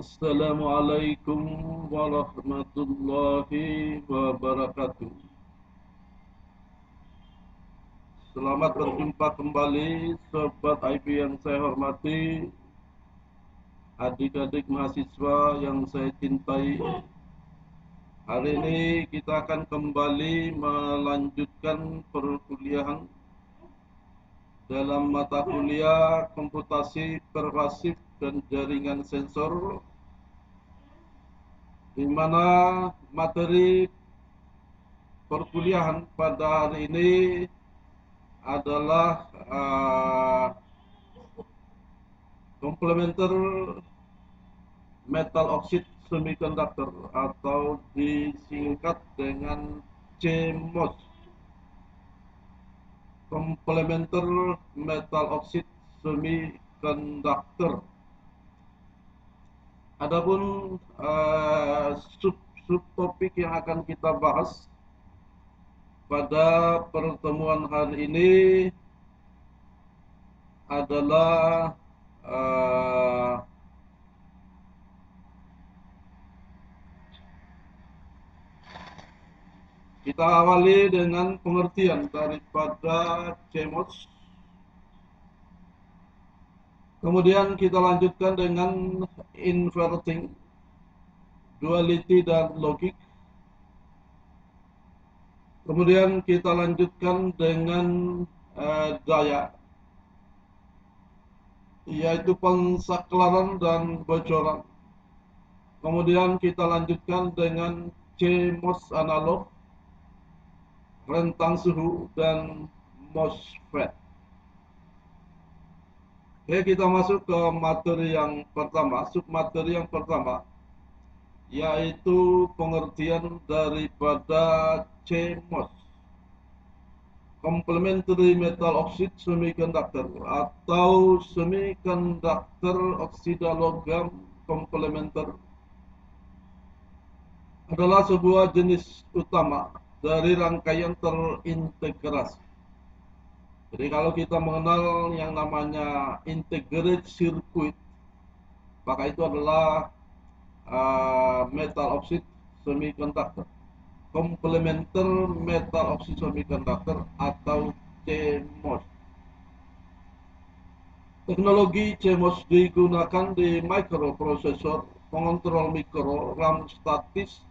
Assalamualaikum warahmatullahi wabarakatuh. Selamat berjumpa kembali Sobat IB yang saya hormati, adik-adik mahasiswa yang saya cintai. Hari ini kita akan kembali melanjutkan perkuliahan dalam mata kuliah komputasi pervasif dan jaringan sensor, di mana materi perkuliahan pada hari ini adalah komplementer metal oxide semiconductor atau disingkat dengan CMOS, komplementer metal oxide semiconductor. Adapun subtopik yang akan kita bahas pada pertemuan hari ini adalah kita awali dengan pengertian daripada CMOS. Kemudian kita lanjutkan dengan inverting, duality dan logik. Kemudian kita lanjutkan dengan daya, yaitu pensaklaran dan bocoran. Kemudian kita lanjutkan dengan CMOS analog, rentang suhu, dan MOSFET. Oke, kita masuk ke materi yang pertama, submateri yang pertama, yaitu pengertian daripada CMOS, Complementary Metal Oxide Semiconductor atau Semiconductor Oksida Logam Komplementer, adalah sebuah jenis utama dari rangkaian terintegrasi. Jadi kalau kita mengenal yang namanya integrated circuit, maka itu adalah metal oxide semiconductor, complementer metal oxide semiconductor atau CMOS. Teknologi CMOS digunakan di microprosesor, pengontrol mikro, RAM statis,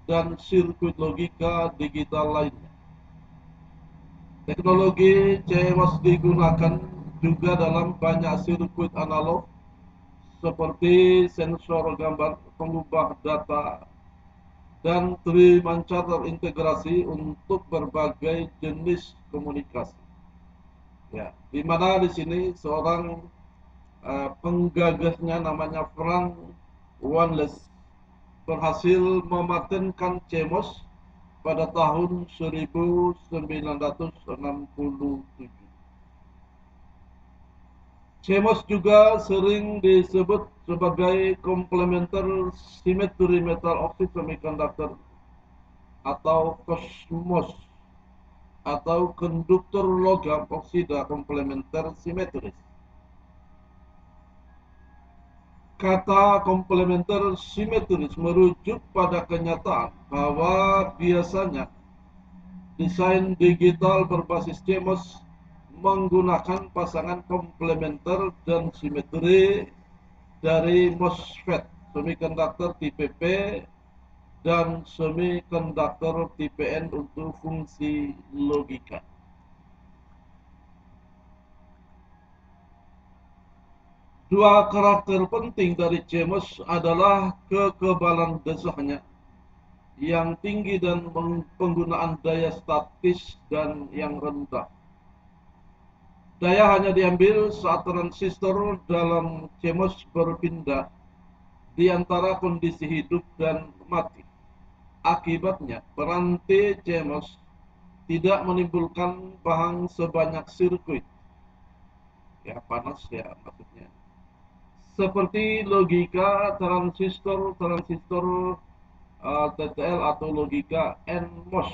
dan sirkuit logika digital lainnya. Teknologi CMOS digunakan juga dalam banyak sirkuit analog seperti sensor gambar, pengubah data, dan trimancar terintegrasi untuk berbagai jenis komunikasi. Ya, di mana di sini seorang penggagasnya namanya Frank Wanles berhasil mematenkan CMOS pada tahun 1967. CMOS juga sering disebut sebagai komplementer symmetry metal oxide semiconductor atau COSMOS atau konduktor logam oksida komplementer simetris. Kata komplementer simetris merujuk pada kenyataan bahwa biasanya desain digital berbasis CMOS menggunakan pasangan komplementer dan simetri dari MOSFET, semikonduktor tipe P, dan semikonduktor tipe N untuk fungsi logika. Dua karakter penting dari CMOS adalah kekebalan desanya yang tinggi dan penggunaan daya statis dan yang rendah. Daya hanya diambil saat transistor dalam CMOS berpindah di antara kondisi hidup dan mati. Akibatnya, peranti CMOS tidak menimbulkan bahang sebanyak sirkuit. Ya, panas ya maksudnya. Seperti logika transistor TTL atau logika NMOS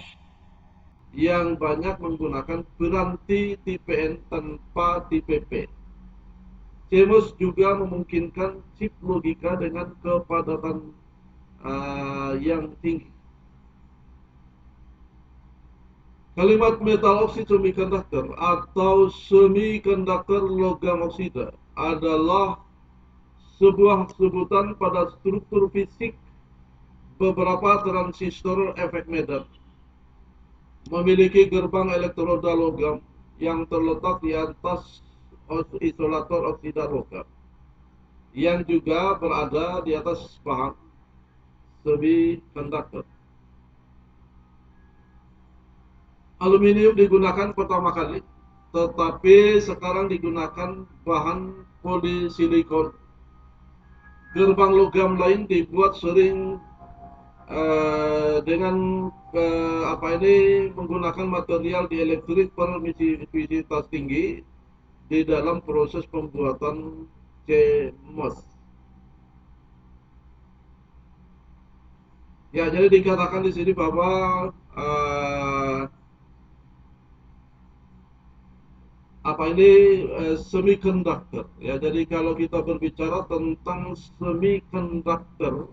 yang banyak menggunakan piranti tipe N tanpa tipe P. CMOS juga memungkinkan chip logika dengan kepadatan yang tinggi. Kalimat metal oksid semiconductor atau semiconductor logam oksida adalah sebuah sebutan pada struktur fisik beberapa transistor efek Medan. Memiliki gerbang elektroda logam yang terletak di atas isolator oksida logam, yang juga berada di atas bahan semiconductor. Aluminium digunakan pertama kali, tetapi sekarang digunakan bahan polisilikon. Gerbang logam lain dibuat sering dengan menggunakan material dielektrik permisivitas tinggi di dalam proses pembuatan CMOS. Ya, jadi dikatakan di sini bahwa semiconductor. Ya, jadi kalau kita berbicara tentang semiconductor,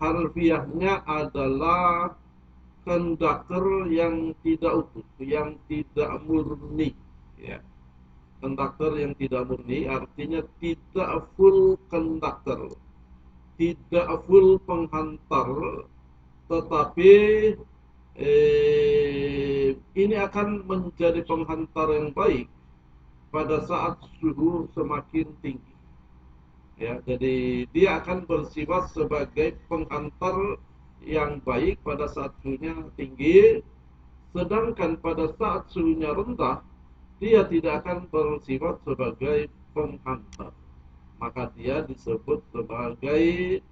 harfiahnya adalah konduktor yang tidak utuh, yang tidak murni. Ya. Konduktor yang tidak murni artinya tidak full konduktor, tidak full penghantar, tetapi ini akan menjadi penghantar yang baik pada saat suhu semakin tinggi. Ya, jadi dia akan bersifat sebagai penghantar yang baik pada saat suhunya tinggi, sedangkan pada saat suhunya rendah dia tidak akan bersifat sebagai penghantar. Maka dia disebut sebagai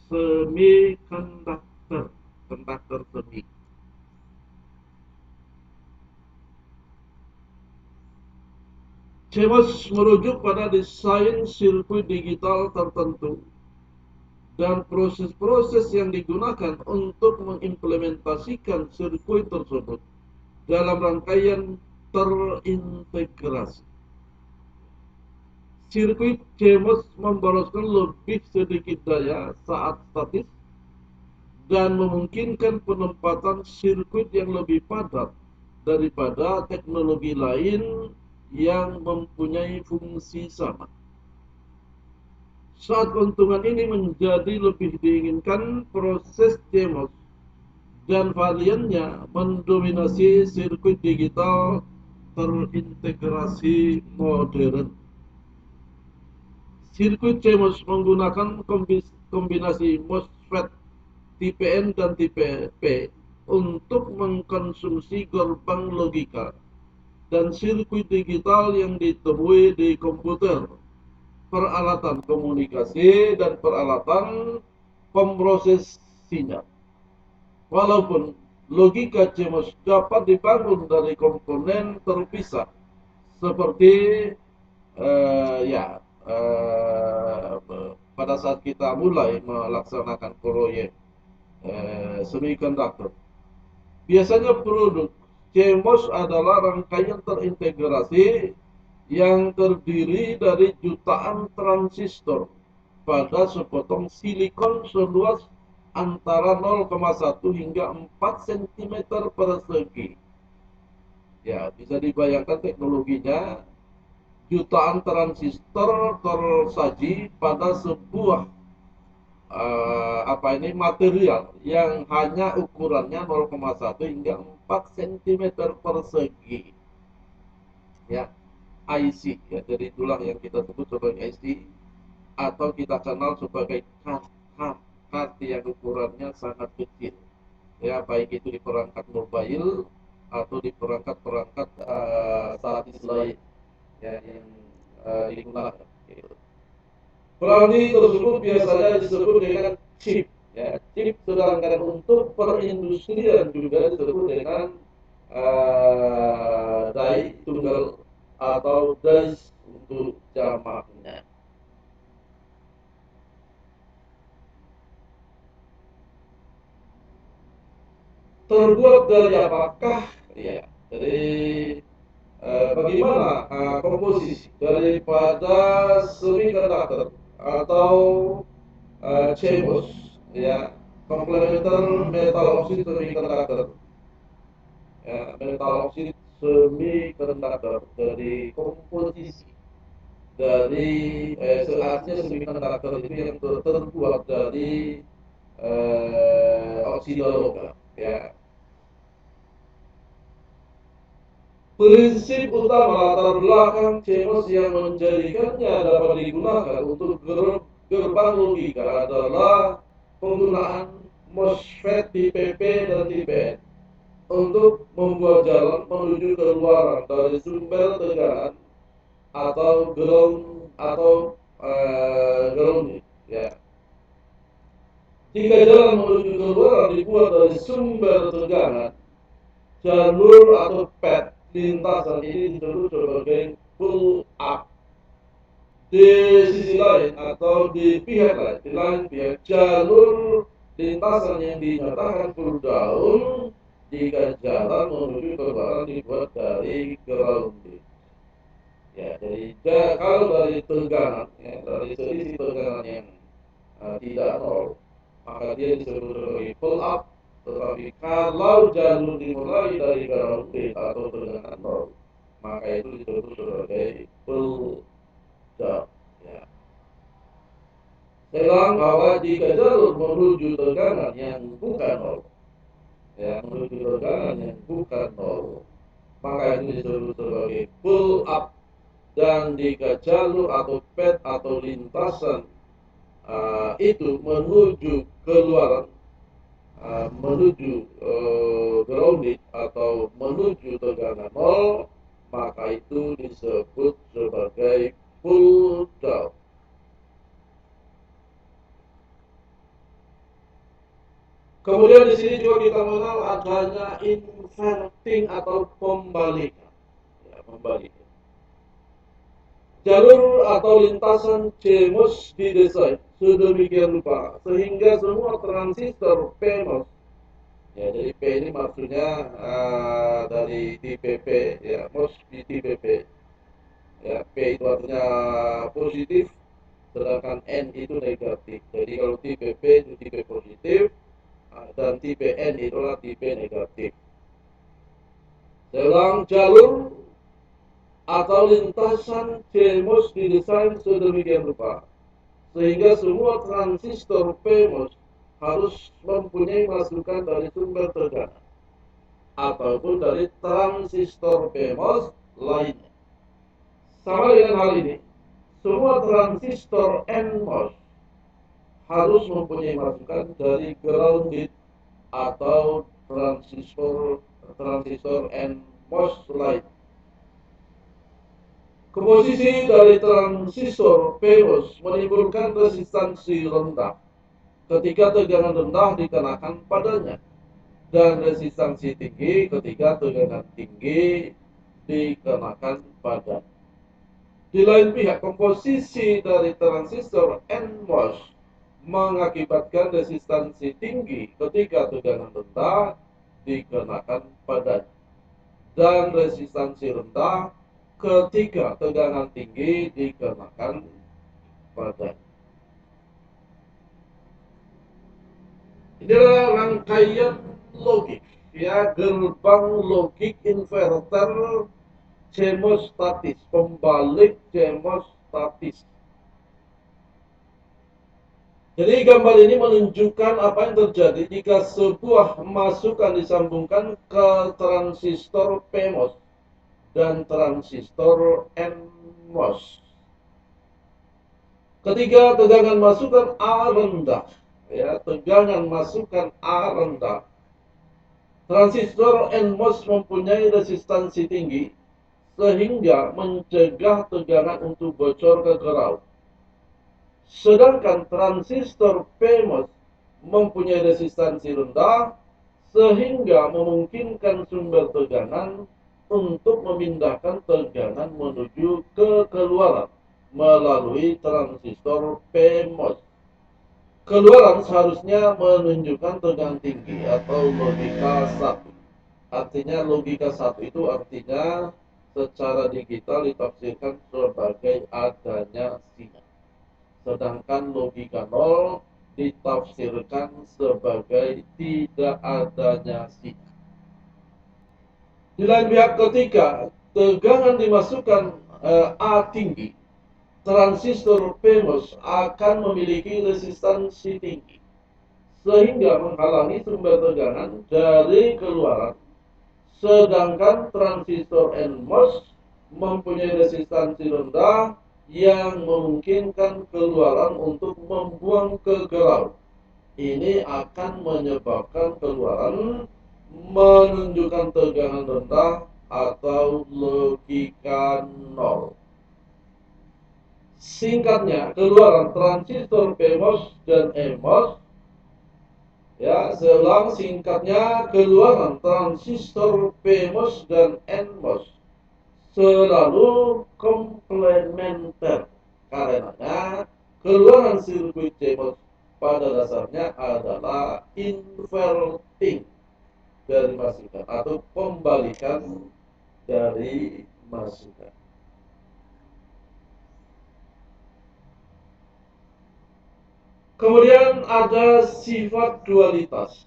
semiconductor, konduktor semi. CMOS merujuk pada desain sirkuit digital tertentu dan proses-proses yang digunakan untuk mengimplementasikan sirkuit tersebut dalam rangkaian terintegrasi. Sirkuit CMOS memboroskan lebih sedikit daya saat statis dan memungkinkan penempatan sirkuit yang lebih padat daripada teknologi lain yang mempunyai fungsi sama. Saat keuntungan ini menjadi lebih diinginkan, proses CMOS dan variannya mendominasi sirkuit digital terintegrasi modern. Sirkuit CMOS menggunakan kombinasi MOSFET tipe N dan tipe P untuk mengkonsumsi gerbang logika dan sirkuit digital yang ditemui di komputer, peralatan komunikasi, dan peralatan pemproses sinyal. Walaupun logika CMOS dapat dibangun dari komponen terpisah seperti pada saat kita mulai melaksanakan proyek semiconductor. Biasanya produk CMOS adalah rangkaian terintegrasi yang terdiri dari jutaan transistor pada sepotong silikon seluas antara 0,1 hingga 4 cm persegi. Ya, bisa dibayangkan teknologinya, jutaan transistor tersaji pada sebuah material yang hanya ukurannya 0,1 hingga 4 cm persegi. Ya, IC ya, jadi itulah yang kita sebut sebagai IC atau kita kenal sebagai kart yang ukurannya sangat kecil. Ya, baik itu di perangkat mobile atau di perangkat-perangkat statis lain ya, yang digunakan. Gitu. Berarti tersebut biasanya disebut dengan chip. Ya, chip, sedangkan untuk perindustrian juga disebut dengan die tunggal atau dice untuk jamaknya. Terbuat dari apakah? Ya, dari bagaimana komposisi daripada semiconductor atau CMOS, ya, complementary metal oxide semiconductor, ya, metal oxide semiconductor dari komposisi dari selasnya semiconductor itu yang terbuat dari oksida logam, ya. Prinsip utama latar belakang CMOS yang menjadikannya dapat digunakan untuk gerbang logika adalah penggunaan MOSFET tipe P dan tipe N untuk membuat jalan menuju keluaran dari sumber tegangan atau ground, ya. Jika jalan menuju keluaran dibuat dari sumber tegangan, jalur atau path lintasan ini disebut sebagai pull up. Di sisi lain atau di pihak lain, jalur lintasan yang dinyatakan pull down jika jalan menuju keluaran dibuat dari grounding. Ya, jadi kalau dari tegangan, ya, dari selisih tegangan yang tidak nol, maka dia disebut sebagai pull up. Tetapi kalau jalur dimulai dari grounding atau tegangan nol, maka itu disebut sebagai pull down. Ya. Saya ulang bahwa jika jalur menuju tegangan yang bukan nol, ya, menuju tegangan yang bukan nol, maka itu disebut sebagai pull up. Dan jika jalur atau path atau lintasan itu menuju keluaran, menuju grounded atau menuju tegangan nol, maka itu disebut sebagai pull down. Kemudian di sini juga kita mengenal adanya inverting atau pembalikan. Ya, pembalikan. Jalur atau lintasan CMOS didesain sedemikian rupa sehingga semua transistor PMOS, ya, jadi P ini maksudnya dari tipe P, ya, MOS di tipe P, ya, P itu artinya positif, sedangkan N itu negatif. Jadi kalau tipe P itu tipe positif, dan tipe N itulah tipe negatif. Dalam jalur atau lintasan CMOS didesain sedemikian rupa sehingga semua transistor PMOS harus mempunyai masukan dari sumber tegangan ataupun dari transistor PMOS lainnya. Sama dengan hal ini, semua transistor NMOS harus mempunyai masukan dari grounded atau transistor NMOS lain. Komposisi dari transistor PMOS menimbulkan resistansi rendah ketika tegangan rendah dikenakan padanya dan resistansi tinggi ketika tegangan tinggi dikenakan padanya. Di lain pihak, komposisi dari transistor NMOS mengakibatkan resistansi tinggi ketika tegangan rendah dikenakan padanya dan resistansi rendah ketika tegangan tinggi dikenakan padanya. Ini adalah rangkaian logik, ya, gerbang logik inverter CMOS statis, pembalik CMOS statis. Jadi gambar ini menunjukkan apa yang terjadi jika sebuah masukan disambungkan ke transistor PMOS dan transistor NMOS. Ketika tegangan masukan A rendah, ya, tegangan masukan A rendah, transistor NMOS mempunyai resistansi tinggi sehingga mencegah tegangan untuk bocor ke ground. Sedangkan transistor PMOS mempunyai resistansi rendah sehingga memungkinkan sumber tegangan untuk memindahkan tegangan menuju ke keluaran melalui transistor PMOS. Keluaran seharusnya menunjukkan tegangan tinggi atau logika 1. Artinya logika 1 itu artinya secara digital ditafsirkan sebagai adanya sinyal. Sedangkan logika nol ditafsirkan sebagai tidak adanya sinyal. Di lain pihak, ketika tegangan dimasukkan A tinggi, transistor PMOS akan memiliki resistansi tinggi sehingga menghalangi sumber tegangan dari keluaran. Sedangkan transistor NMOS mempunyai resistansi rendah yang memungkinkan keluaran untuk membuang ke ground. Ini akan menyebabkan keluaran menunjukkan tegangan rendah atau logika nol. Singkatnya, keluaran transistor PMOS dan NMOS, ya, selang singkatnya, keluaran transistor PMOS dan NMOS selalu komplementer. Karenanya, keluaran sirkuit CMOS pada dasarnya adalah inverting dari masukan atau pembalikan dari masukan. Kemudian ada sifat dualitas,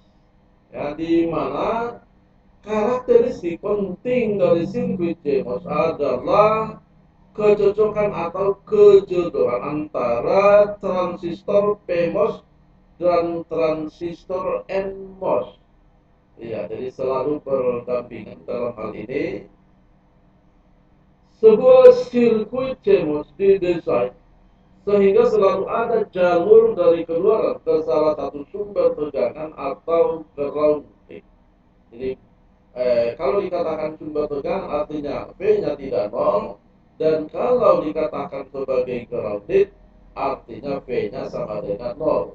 ya, di mana karakteristik penting dari sirkuit CMOS adalah kecocokan atau kejodohan antara transistor PMOS dan transistor NMOS. Ya, jadi selalu berdampingan dalam hal ini. Sebuah sirkuit CMOS didesain sehingga selalu ada jalur dari keluaran ke salah satu sumber tegangan atau grounding. Jadi kalau dikatakan sumber tegangan artinya V-nya tidak nol, dan kalau dikatakan sebagai grounded artinya V-nya sama dengan nol.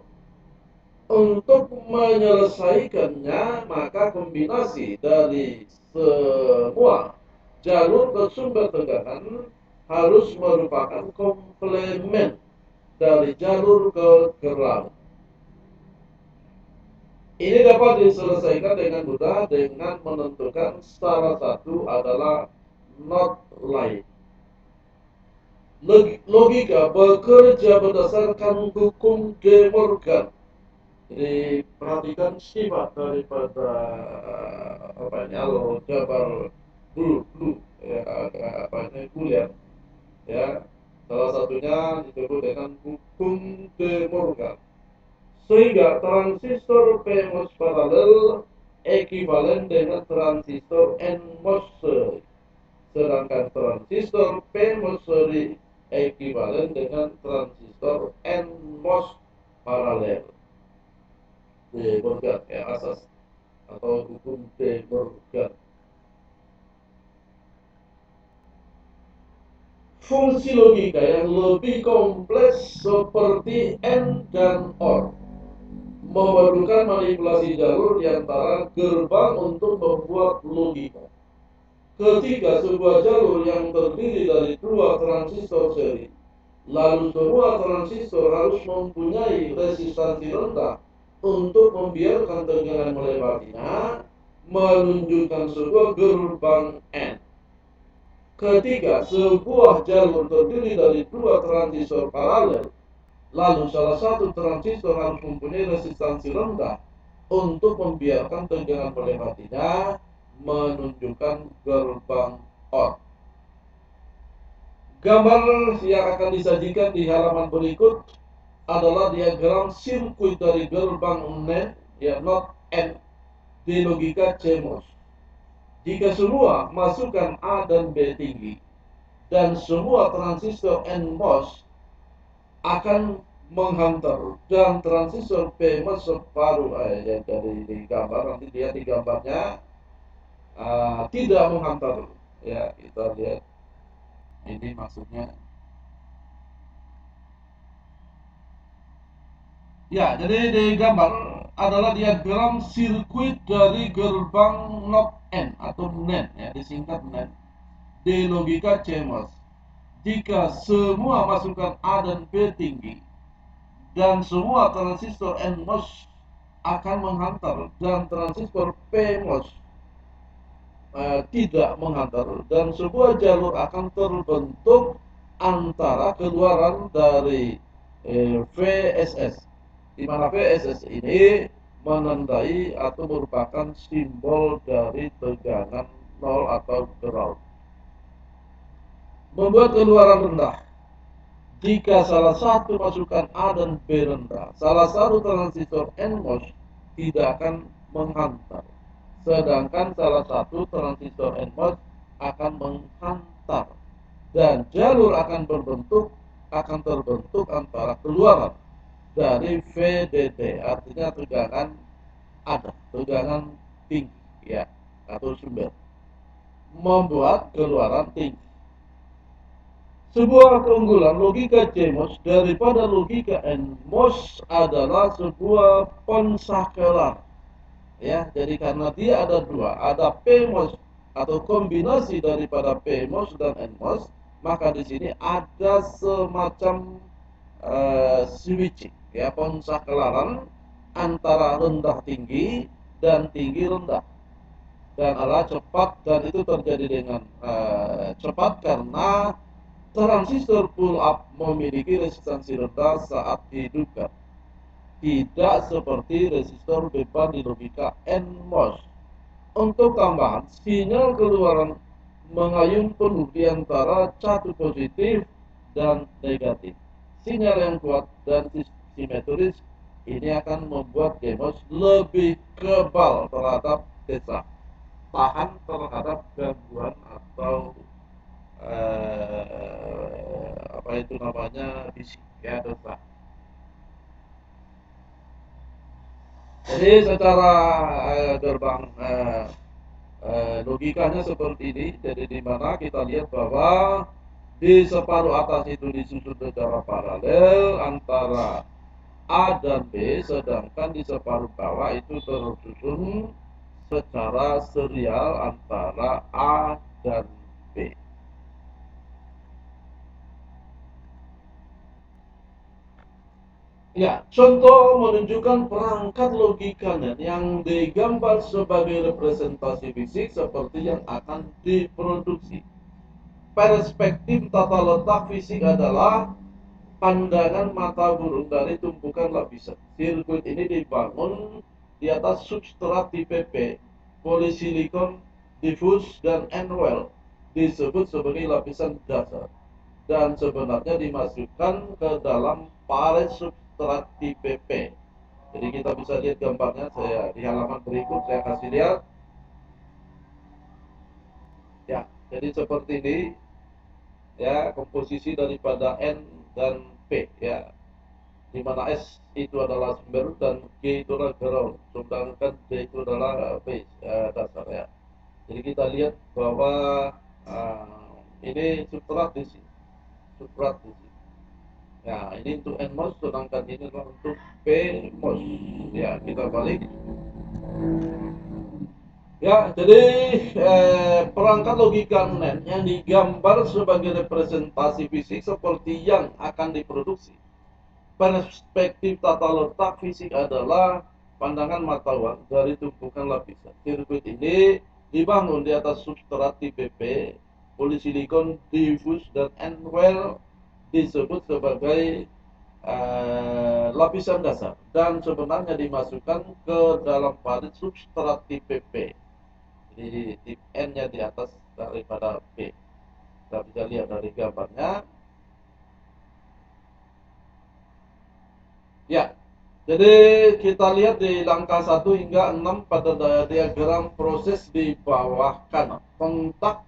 Untuk menyelesaikannya, maka kombinasi dari semua jalur ke sumber tegangan harus merupakan komplement dari jalur ke ground. Ini dapat diselesaikan dengan mudah dengan menentukan salah satu adalah not line. Logika bekerja berdasarkan hukum De Morgan. Jadi perhatikan sifat daripada aljabar dulu ya, kuliah ya. Salah satunya disebut dengan hukum De Morgan. Sehingga transistor PMOS paralel ekivalen dengan transistor NMOS seri. Sedangkan transistor PMOS seri ekivalen dengan transistor NMOS paralel. De Morgan, ya, asas atau hukum De Morgan. Fungsi logika yang lebih kompleks seperti AND dan OR memerlukan manipulasi jalur di antara gerbang untuk membuat logika. Ketika sebuah jalur yang terdiri dari dua transistor seri, lalu semua transistor harus mempunyai resistansi rendah untuk membiarkan tegangan melewatinya, menunjukkan sebuah gerbang N. Ketika sebuah jalur terdiri dari dua transistor paralel, lalu salah satu transistor harus mempunyai resistansi rendah untuk membiarkan tegangan melewatinya, menunjukkan gerbang OR. Gambar yang akan disajikan di halaman berikut adalah diagram sirkuit dari gerbang NAND, ya, not N, di logika CMOS. Jika semua masukan A dan B tinggi dan semua transistor NMOS akan menghantar, dan transistor PMOS separuh yang dari gambar, nanti lihat di gambarnya tidak menghantar, ya, kita lihat ini maksudnya. Ya, jadi di gambar adalah diagram sirkuit dari gerbang NOT N atau NAND, ya, disingkat NAND, di logika CMOS. Jika semua masukan A dan B tinggi dan semua transistor NMOS akan menghantar, dan transistor PMOS tidak menghantar, dan sebuah jalur akan terbentuk antara keluaran dari VSS, di mana VSS ini menandai atau merupakan simbol dari tegangan nol atau ground. Membuat keluaran rendah. Jika salah satu masukan A dan B rendah, salah satu transistor NMOS tidak akan menghantar, sedangkan salah satu transistor NMOS akan menghantar, dan jalur akan terbentuk antara keluaran dari VDD, artinya tegangan tinggi, ya, atau sumber, membuat keluaran tinggi. Sebuah keunggulan logika CMOS daripada logika NMOS adalah sebuah pensakelan. Ya, jadi karena dia ada dua, ada PMOS atau kombinasi daripada PMOS dan NMOS, maka di sini ada semacam switching, ya, pensakelaran antara rendah tinggi dan tinggi rendah, dan adalah cepat, dan itu terjadi dengan cepat karena transistor pull up memiliki resistansi rendah saat dihidupkan, tidak seperti resistor beban di logika NMOS. Untuk tambahan, sinyal keluaran mengayun penuh di antara satu positif dan negatif. Sinyal yang kuat dan simetris ini akan membuat CMOS lebih kebal terhadap desak, tahan terhadap gangguan atau apa itu namanya, bisik, ya, desak. Jadi secara gerbang logikanya seperti ini. Jadi di mana kita lihat bahwa di separuh atas itu disusun secara paralel antara A dan B, sedangkan di separuh bawah itu tersusun secara serial antara A dan B. Ya, contoh menunjukkan perangkat logikanya yang digambar sebagai representasi fisik seperti yang akan diproduksi. Perspektif tata letak fisik adalah pandangan mata burung dari tumpukan lapisan. Sirkuit ini dibangun di atas substrat tipe P, polisilikon diffus dan N-well, disebut sebagai lapisan dasar, dan sebenarnya dimasukkan ke dalam palet substrat tipe P. Jadi kita bisa lihat gambarnya, saya di halaman berikut saya kasih lihat. Ya, jadi seperti ini, ya, komposisi daripada N dan P, ya, di mana S itu adalah sumber dan G itu adalah ground, sedangkan D itu adalah base, dasar, ya. Jadi kita lihat bahwa ini substrat di sini, substrat di sini. Ya, ini untuk NMOS, sedangkan ini adalah untuk PMOS. Ya, kita balik. Ya, jadi perangkat logika NAND yang digambar sebagai representasi fisik seperti yang akan diproduksi. Perspektif tata letak fisik adalah pandangan mata uang dari tumpukan lapisan. Sirkuit ini dibangun di atas substrat tipe P, polisilikon diffus dan N-well, disebut sebagai lapisan dasar, dan sebenarnya dimasukkan ke dalam parit substrat tipe P. Jadi tip N-nya di atas daripada P. Kita bisa lihat dari gambarnya. Ya, jadi kita lihat di langkah 1 hingga 6 pada diagram proses di bawah kanan. Kontak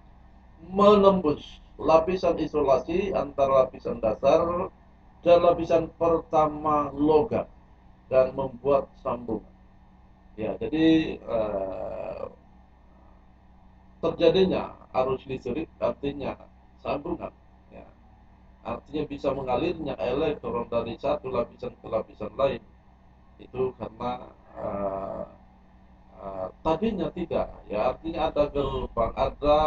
menembus lapisan isolasi antara lapisan dasar dan lapisan pertama logam dan membuat sambungan. Ya, jadi terjadinya arus listrik artinya sambungan. Ya, artinya bisa mengalirnya elektron dari satu lapisan ke lapisan lain, itu karena tadinya tidak, ya, artinya ada gelombang, ada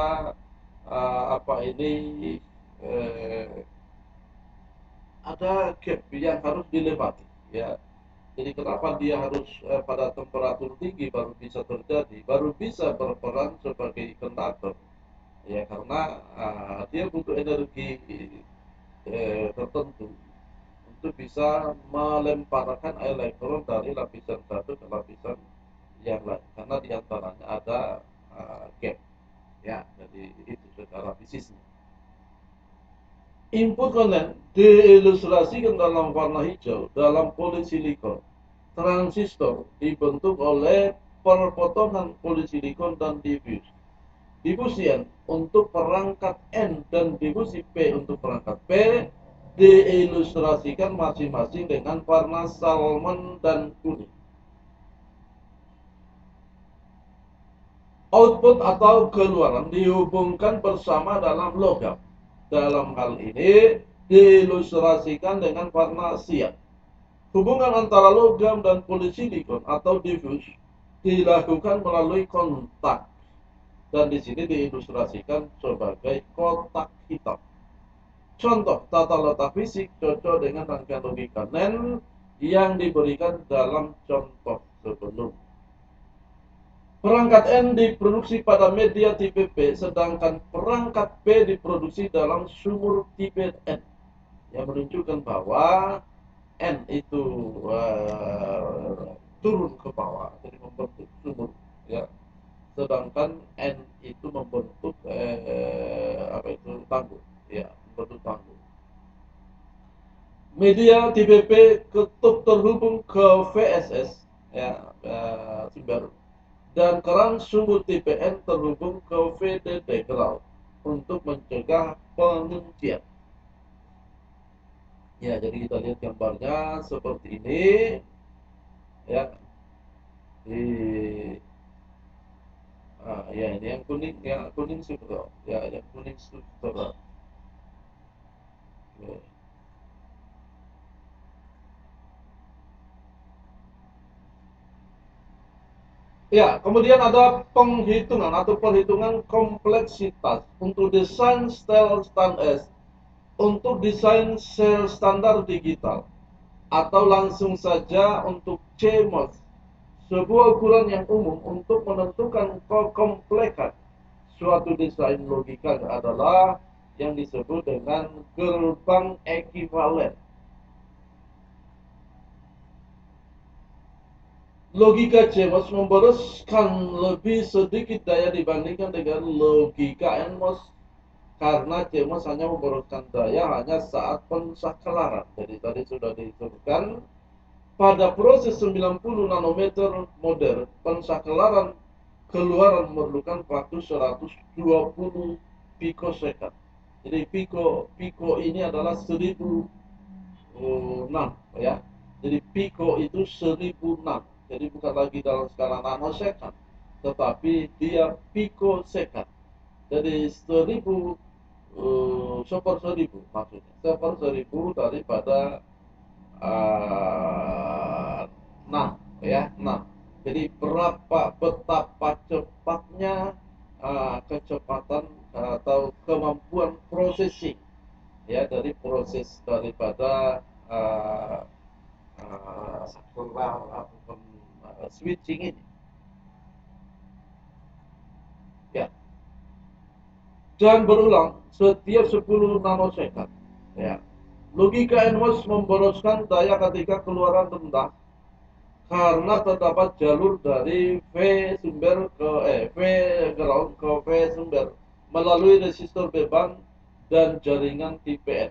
apa ini, ada gap yang harus dilewati, ya. Jadi kenapa dia harus pada temperatur tinggi baru bisa terjadi, baru bisa berperan sebagai konduktor? Ya karena dia butuh energi tertentu untuk bisa melemparkan elektron dari lapisan satu ke lapisan yang lain. Karena diantaranya ada gap, ya. Jadi itu secara fisiknya. Input konten diilustrasikan dalam warna hijau dalam polisilikon. Transistor dibentuk oleh perpotongan polisilikon dan diffuse. Difusi N untuk perangkat N dan difusi P untuk perangkat P diilustrasikan masing-masing dengan warna salmon dan kuning. Output atau keluaran dihubungkan bersama dalam logam. Dalam hal ini diilustrasikan dengan warna siang. Hubungan antara logam dan polisilikon atau diffuse dilakukan melalui kontak dan di sini diilustrasikan sebagai kotak hitam. Contoh tata letak fisik cocok dengan rangkaian logika NAND yang diberikan dalam contoh sebelum. Perangkat N diproduksi pada media tipe P, sedangkan perangkat P diproduksi dalam sumur tipe N, yang menunjukkan bahwa N itu turun ke bawah, jadi membentuk sumur, ya. Sedangkan N itu membentuk tanggul, ya, membentuk tanggul. Media tipe P ketuk terhubung ke VSS, ya, sumber, dan keran sumur tipe N terhubung ke VDD ground untuk mencegah penguncian. Ya, jadi kita lihat gambarnya seperti ini, ya. Di ya ini yang kuning sudah, ya yang kuning sudah. Ya. Ya, kemudian ada penghitungan atau perhitungan kompleksitas untuk desain sel standar digital, atau langsung saja untuk CMOS, sebuah ukuran yang umum untuk menentukan kekomplekan suatu desain logika adalah yang disebut dengan gerbang ekivalen. Logika CMOS memboroskan lebih sedikit daya dibandingkan dengan logika NMOS karena CMOS hanya memboroskan daya hanya saat pensakelaran. Jadi tadi sudah disebutkan pada proses 90 nanometer modern, pensakelaran keluaran memerlukan waktu 120 pikosecond. Jadi piko ini adalah 1006, ya. Jadi piko itu 1006. Jadi bukan lagi dalam skala nanosecond, tetapi dia pikosecond. Jadi 1000 seper 1000 maksudnya. Seper 1000 daripada 6, ya, 6. Jadi betapa cepatnya kecepatan atau kemampuan processing, ya, dari proses daripada uh, switching ini, ya, dan berulang setiap 10 nanosecond, ya. Logika NMOS memboroskan daya ketika keluaran rendah karena terdapat jalur dari V sumber ke V ground ke V sumber melalui resistor beban dan jaringan tipe N.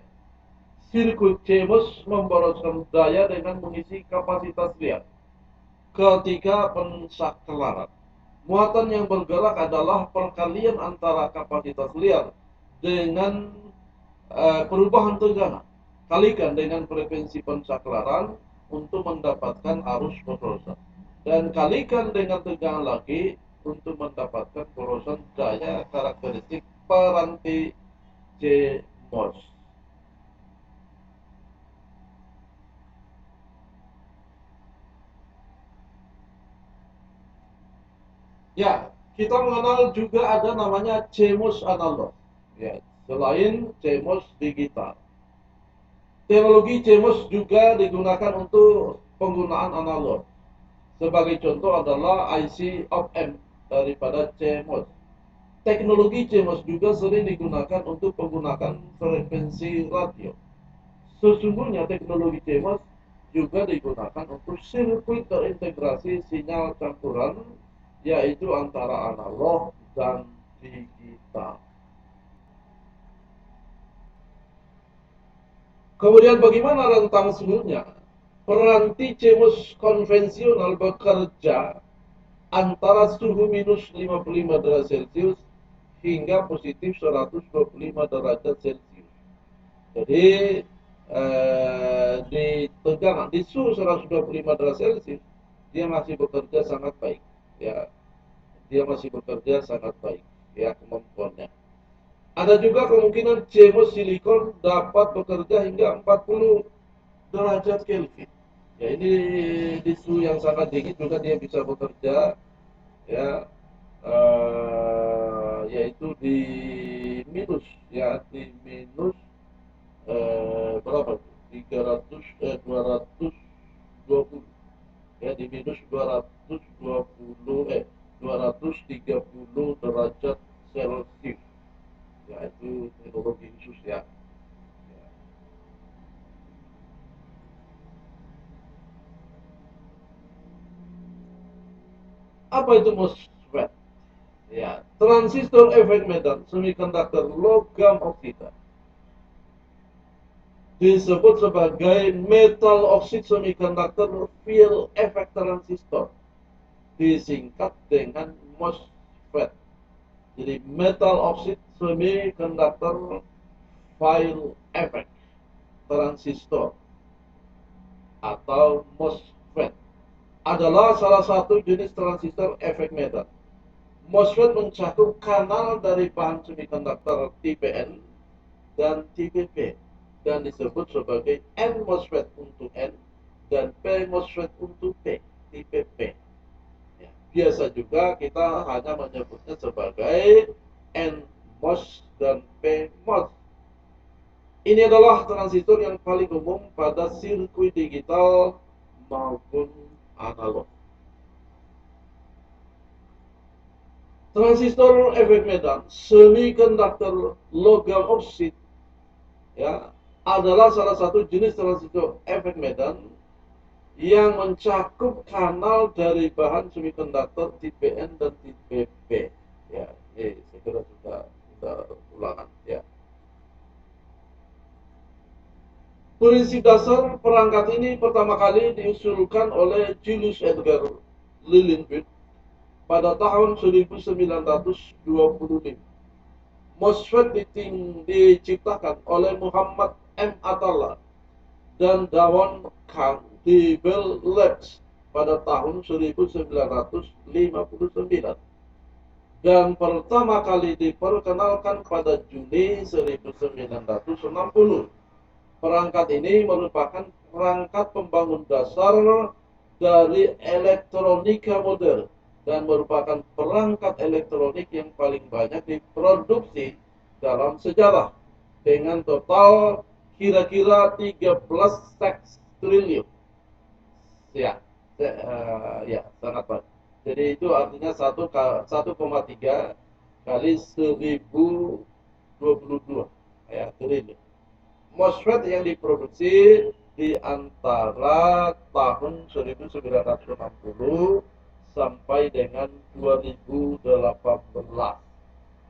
Sirkuit CMOS memboroskan daya dengan mengisi kapasitas liar ketika pensakelaran. Muatan yang bergerak adalah perkalian antara kapasitas liar dengan perubahan tegangan. Kalikan dengan frekuensi pensakelaran untuk mendapatkan arus pemborosan. Dan kalikan dengan tegangan lagi untuk mendapatkan pemborosan daya karakteristik peranti CMOS. Ya, kita mengenal juga ada namanya CMOS analog. Ya, selain CMOS digital. Teknologi CMOS juga digunakan untuk penggunaan analog. Sebagai contoh adalah IC op-amp daripada CMOS. Teknologi CMOS juga sering digunakan untuk penggunaan frekuensi radio. Sesungguhnya teknologi CMOS juga digunakan untuk sirkuit terintegrasi sinyal campuran, yaitu antara analog dan digital. Kemudian bagaimana rentang suhunya? Peranti CMOS konvensional bekerja antara suhu minus 55 derajat Celcius hingga positif 125 derajat Celcius. Jadi di suhu 125 derajat Celcius dia masih bekerja sangat baik, ya. Dia masih bekerja sangat baik, ya, kemampuannya. Ada juga kemungkinan CMOS silikon dapat bekerja hingga 40 derajat Kelvin. Ya, ini di suhu yang sangat dingin juga dia bisa bekerja, ya, yaitu di minus, ya, di minus berapa tuh? 220, ya, di minus 230 derajat Celcius, ya, itu teknologi khusus, ya. Apa itu MOSFET? Ya, transistor efek medan semiconductor logam oksida disebut sebagai metal oxide semiconductor field effect transistor, disingkat dengan MOSFET. Jadi metal oxide semiconductor field effect transistor atau MOSFET adalah salah satu jenis transistor efek medan. MOSFET mencakup kanal dari bahan semiconductor tipe N dan tipe P dan disebut sebagai N MOSFET untuk N dan P MOSFET untuk P, tipe P. Ya, biasa juga kita hanya menyebutnya sebagai N MOS dan P MOS. Ini adalah transistor yang paling umum pada sirkuit digital maupun analog. Transistor efek medan semiconductor logam oksid, ya, adalah salah satu jenis transistor efek medan yang mencakup kanal dari bahan semiconductor tipe N dan tipe P. Ya, ini saya kira sudah ulangan, ya. Prinsip dasar perangkat ini pertama kali diusulkan oleh Julius Edgar Lillenburg pada tahun 1925. MOSFET diciptakan oleh Muhammad M. Atalla dan Dawon Kang di Bell Labs pada tahun 1959 dan pertama kali diperkenalkan pada Juni 1960. Perangkat ini merupakan perangkat pembangun dasar dari elektronika modern dan merupakan perangkat elektronik yang paling banyak diproduksi dalam sejarah dengan total kira-kira 13 triliun. Ya, ya, sangat banyak. Jadi itu artinya 1,3 kali 1022, ya, triliun. MOSFET yang diproduksi di antara tahun 1960 sampai dengan 2018.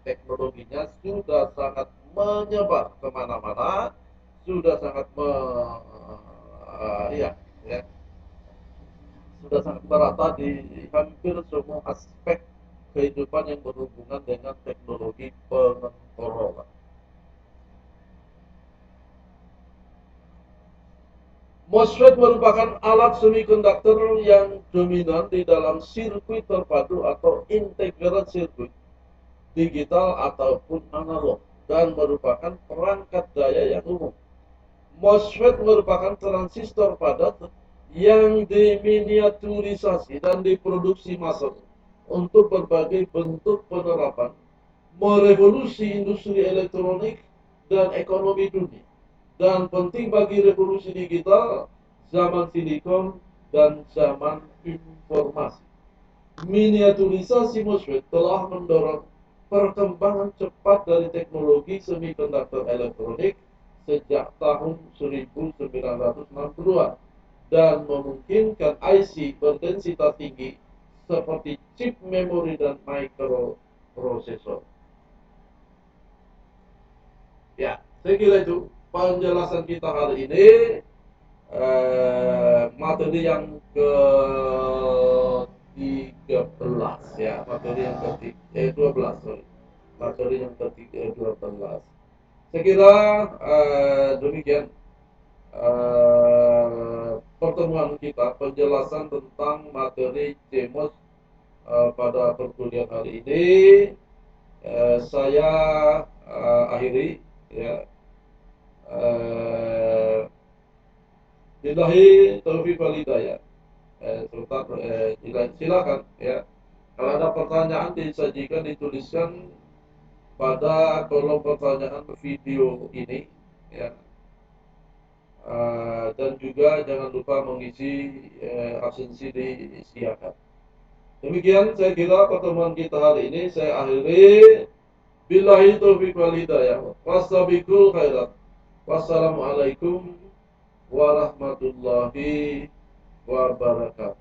Teknologinya sudah sangat menyebar kemana-mana, sudah sangat ya, ya, sudah sangat merata di hampir semua aspek kehidupan yang berhubungan dengan teknologi pengkontrolan. MOSFET merupakan alat semiconductor yang dominan di dalam sirkuit terpadu atau integrated circuit, digital ataupun analog, dan merupakan perangkat daya yang umum. MOSFET merupakan transistor padat yang diminiaturisasi dan diproduksi massal untuk berbagai bentuk penerapan, merevolusi industri elektronik dan ekonomi dunia, dan penting bagi revolusi digital zaman silikon dan zaman informasi. Miniaturisasi MOSFET telah mendorong perkembangan cepat dari teknologi semikonduktor elektronik sejak tahun 1960-an dan memungkinkan IC berdensitas tinggi seperti chip memori dan microprosesor. Ya, saya kira itu penjelasan kita hari ini. Materi yang ke-13 ya, materi yang ke-12, sorry. Materi yang ke-12. Saya kira demikian pertemuan kita, penjelasan tentang materi CMOS pada perkuliahan hari ini. Saya akhiri ya. Billahi taufiq wal hidayah. Sultan, silakan ya. Kalau ada pertanyaan disajikan, dituliskan pada kolom pertanyaan video ini ya. Dan juga jangan lupa mengisi absensi disediakan. Demikian saya kira pertemuan kita hari ini saya akhiri. Billahi taufiq wal hidayah. Wassabikul khairat. Wassalamualaikum warahmatullahi wabarakatuh.